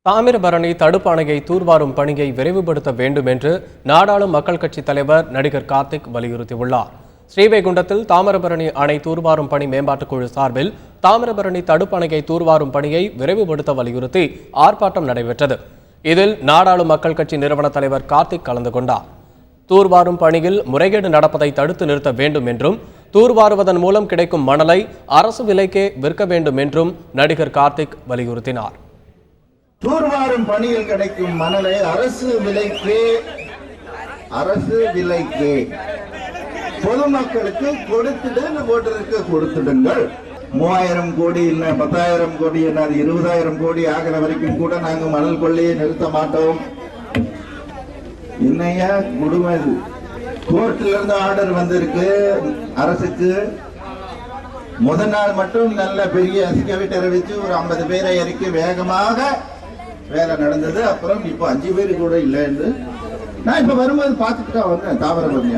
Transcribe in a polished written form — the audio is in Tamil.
தாமிரபரணி தடுப்பு அணையை தூர்வாரும் பணியை விரைவுபடுத்த வேண்டும் என்று நாடாளும் மக்கள் கட்சி தலைவர் நடிகர் கார்த்திக் வலியுறுத்தியுள்ளார். ஸ்ரீவைகுண்டத்தில் தாமிரபரணி அணை தூர்வாரும் பணி மேம்பாட்டுக் குழு சார்பில் தாமிரபரணி தடுப்பு அணையை தூர்வாரும் பணியை விரைவுபடுத்த வலியுறுத்தி ஆர்ப்பாட்டம் நடைபெற்றது. இதில் நாடாளும் மக்கள் கட்சி நிறுவன தலைவர் கார்த்திக் கலந்து கொண்டார். தூர்வாரும் பணியில் முறைகேடு நடப்பதை தடுத்து நிறுத்த வேண்டும் என்றும் தூர்வாருவதன் மூலம் கிடைக்கும் மணலை அரசு விலைக்கே விற்க வேண்டும் என்றும் நடிகர் கார்த்திக் வலியுறுத்தினார். தூர்வாரும் பணியில் கிடைக்கும் மணலை அரசு விலைக்கு பொதுமக்களுக்கு கொடுத்துடுங்கள். 3000 கோடி இல்ல 10,000 கோடி என்ன 20,000 கோடி ஆகிற வரைக்கும் கூட நாங்கள் மணல் கொள்ளையை நிறுத்த மாட்டோம். இன்னைய குடும்பம் இது. கோர்ட்ல இருந்து ஆர்டர் வந்திருக்கு அரசுக்கு. முதல் நாள் மட்டும் நல்ல பெரிய எஸ்கவேட்டரை வச்சு ஒரு 50 பேரை இறக்கி வேகமாக வேலை நடந்தது. அப்புறம் இப்போ 5 பேர் கூட இல்லை என்று நான் இப்ப வரும்போது பார்த்துட்டு தான் வந்தேன். தாமிரபரணி